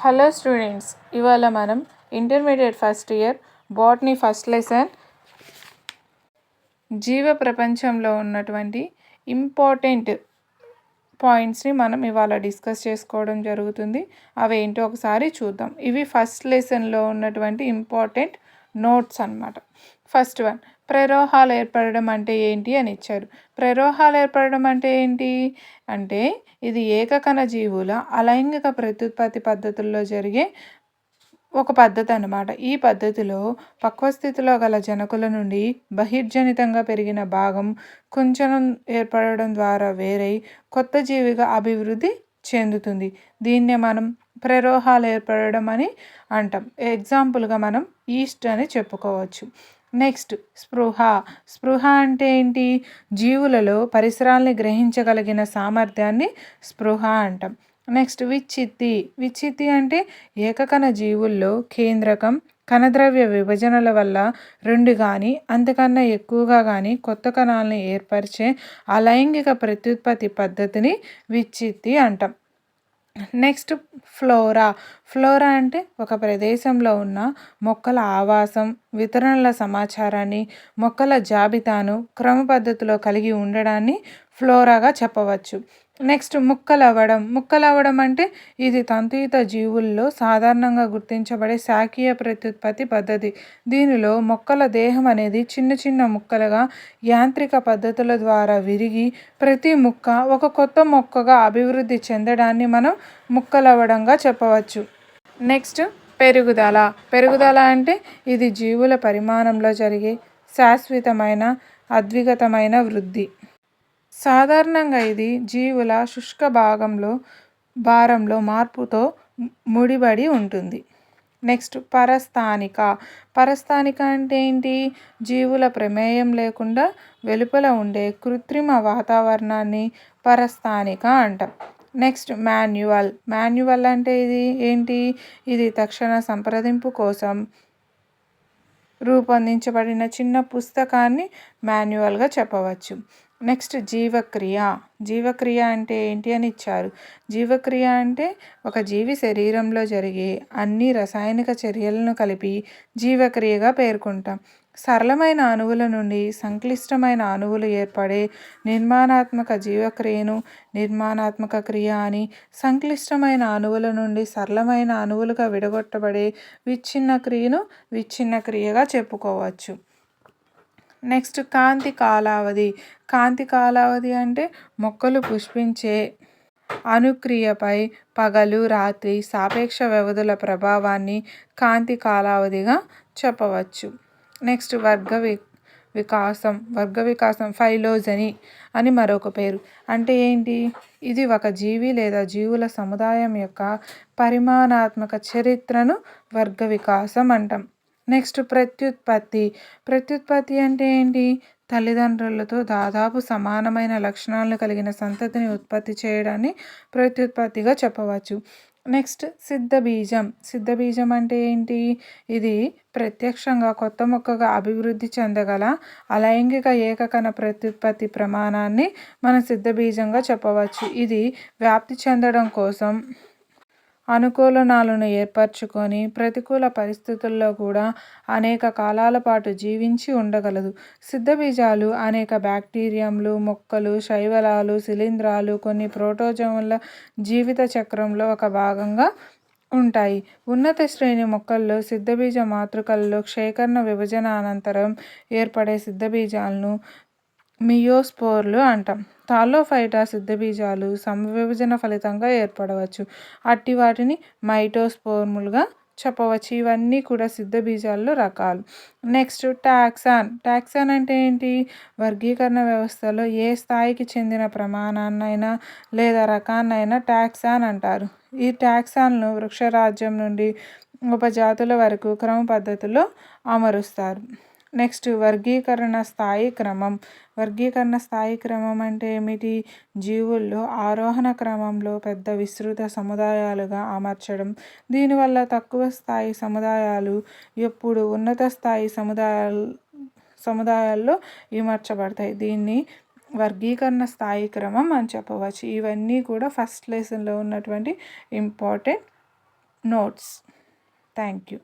Hello students, ఇవాళ మనం intermediate first year botany first lesson జీవ ప్రపంచంలో ఉన్నటువంటి ఇంపార్టెంట్ పాయింట్స్ని మనం ఇవాళ డిస్కస్ చేసుకోవడం జరుగుతుంది. అవేంటో ఒకసారి చూద్దాం. ఇవి ఫస్ట్ లెసన్లో ఉన్నటువంటి ఇంపార్టెంట్ నోట్స్ అన్నమాట. ఫస్ట్ వన్, ప్రరోహాలు ఏర్పడడం అంటే ఏంటి అని ఇచ్చారు. ప్రరోహాలు ఏర్పడడం అంటే ఏంటి అంటే ఇది ఏకకణ జీవుల అలైంగిక ప్రత్యుత్పత్తి పద్ధతుల్లో జరిగే ఒక పద్ధతి అన్నమాట. ఈ పద్ధతిలో పక్వస్థితిలో గల జనకుల నుండి బహిర్జనితంగా పెరిగిన భాగం కుంచనం ఏర్పడడం ద్వారా వేరై కొత్త జీవిగా అభివృద్ధి చెందుతుంది. దీన్నే మనం ప్రరోహాలు ఏర్పడడం అని అంటాం. ఎగ్జాంపుల్గా మనం ఈస్ట్ అని చెప్పుకోవచ్చు. నెక్స్ట్, స్పృహ అంటే ఏంటి? జీవులలో పరిసరాల్ని గ్రహించగలిగిన సామర్థ్యాన్ని స్పృహ అంటాం. నెక్స్ట్, విచ్చిత్తి అంటే ఏకకణ జీవుల్లో కేంద్రకం కణద్రవ్య విభజనల వల్ల 2 కానీ అంతకన్నా ఎక్కువగా కానీ కొత్త కణాలని ఏర్పరిచే అలైంగిక ప్రత్యుత్పత్తి పద్ధతిని విచ్చిత్తి అంటాం. నెక్స్ట్, ఫ్లోరా అంటే ఒక ప్రదేశంలో ఉన్న మొక్కల ఆవాసం, వితరణల సమాచారాన్ని, మొక్కల జాబితాను క్రమ పద్ధతిలో కలిగి ఉండడాన్ని ఫ్లోరాగా చెప్పవచ్చు. నెక్స్ట్, ముక్కలవ్వడం అంటే ఇది తంతుయుత జీవుల్లో సాధారణంగా గుర్తించబడే శాఖీయ ప్రత్యుత్పత్తి పద్ధతి. దీనిలో మొక్కల దేహం అనేది చిన్న చిన్న ముక్కలుగా యాంత్రిక పద్ధతుల ద్వారా విరిగి ప్రతి ముక్క ఒక కొత్త మొక్కగా అభివృద్ధి చెందడాన్ని మనం ముక్కలవ్వడంగా చెప్పవచ్చు. నెక్స్ట్, పెరుగుదల అంటే ఇది జీవుల పరిమాణంలో జరిగే శాశ్వతమైన అద్విగతమైన వృద్ధి. సాధారణంగా ఇది జీవుల శుష్క భారంలో మార్పుతో ముడిపడి ఉంటుంది. నెక్స్ట్, పరస్థానిక అంటే ఏంటి? జీవుల ప్రమేయం లేకుండా వెలుపల ఉండే కృత్రిమ వాతావరణాన్ని పరస్థానిక అంటాం. నెక్స్ట్, మాన్యువల్ అంటే ఇది ఏంటి? ఇది తక్షణ సంప్రదింపు కోసం రూపొందించబడిన చిన్న పుస్తకాన్ని మాన్యువల్గా చెప్పవచ్చు. నెక్స్ట్, జీవక్రియ అంటే ఏంటి అని ఇచ్చారు. జీవక్రియ అంటే ఒక జీవి శరీరంలో జరిగే అన్ని రసాయనిక చర్యలను కలిపి జీవక్రియగా పేర్కొంటాం. సరళమైన అణువుల నుండి సంక్లిష్టమైన అణువులు ఏర్పడే నిర్మాణాత్మక జీవక్రియను నిర్మాణాత్మక క్రియ అని, సంక్లిష్టమైన అణువుల నుండి సరళమైన అణువులుగా విడగొట్టబడే విచ్ఛిన్న క్రియను విచ్ఛిన్న క్రియగా చెప్పుకోవచ్చు. నెక్స్ట్, కాంతి కాలావధి అంటే మొక్కలు పుష్పించే అనుక్రియపై పగలు రాత్రి సాపేక్ష వ్యవధుల ప్రభావాన్ని కాంతి కాలావధిగా చెప్పవచ్చు. నెక్స్ట్, వర్గ వికాసం ఫైలోజెనీ అని మరొక పేరు. అంటే ఏంటి? ఇది ఒక జీవి లేదా జీవుల సముదాయం యొక్క పరిమాణాత్మక చరిత్రను వర్గ వికాసం అంటాం. నెక్స్ట్, ప్రత్యుత్పత్తి అంటే ఏంటి? తల్లిదండ్రులతో దాదాపు సమానమైన లక్షణాలను కలిగిన సంతతిని ఉత్పత్తి చేయడాన్ని ప్రత్యుత్పత్తిగా చెప్పవచ్చు. నెక్స్ట్, సిద్ధబీజం అంటే ఏంటి? ఇది ప్రత్యక్షంగా కొత్త మొక్కగా అభివృద్ధి చెందగల అలైంగిక ఏకకణ ప్రత్యుత్పత్తి ప్రమాణాన్ని మనం సిద్ధబీజంగా చెప్పవచ్చు. ఇది వ్యాప్తి చెందడం కోసం అనుకూలనాలను ఏర్పరచుకొని ప్రతికూల పరిస్థితుల్లో కూడా అనేక కాలాల పాటు జీవించి ఉండగలదు. సిద్ధబీజాలు అనేక బ్యాక్టీరియంలు, మొక్కలు, శైవలాలు, శిలీంధ్రాలు, కొన్ని ప్రోటోజోన్ల జీవిత చక్రంలో ఒక భాగంగా ఉంటాయి. ఉన్నత శ్రేణి మొక్కల్లో సిద్ధబీజ మాతృకలలో క్షయకరణ విభజన అనంతరం ఏర్పడే సిద్ధబీజాలను మియోస్పోర్లు అంటాం. థాలోఫైటా సిద్ధబీజాలు సమవిభజన ఫలితంగా ఏర్పడవచ్చు. అట్టి వాటిని మైటోస్పోర్ములుగా చెప్పవచ్చు. ఇవన్నీ కూడా సిద్ధబీజాల్లో రకాలు. నెక్స్ట్, టాక్సాన్ అంటే ఏంటి? వర్గీకరణ వ్యవస్థలో ఏ స్థాయికి చెందిన ప్రమాణాన్నైనా లేదా రకాన్నైనా టాక్సాన్ అంటారు. ఈ టాక్సాన్లను వృక్షరాజ్యం నుండి ఉపజాతుల వరకు క్రమ పద్ధతిలో అమరుస్తారు. నెక్స్ట్, వర్గీకరణ స్థాయి క్రమం అంటే ఏమిటి? జీవుల్లో ఆరోహణ క్రమంలో పెద్ద విస్తృత సముదాయాలుగా అమర్చడం. దీనివల్ల తక్కువ స్థాయి సముదాయాలు ఎప్పుడు ఉన్నత స్థాయి సముదాయాల్లో ఇమర్చబడతాయి. దీన్ని వర్గీకరణ స్థాయి క్రమం అని చెప్పవచ్చు. ఇవన్నీ కూడా ఫస్ట్ లెసన్లో ఉన్నటువంటి ఇంపార్టెంట్ నోట్స్. Thank you.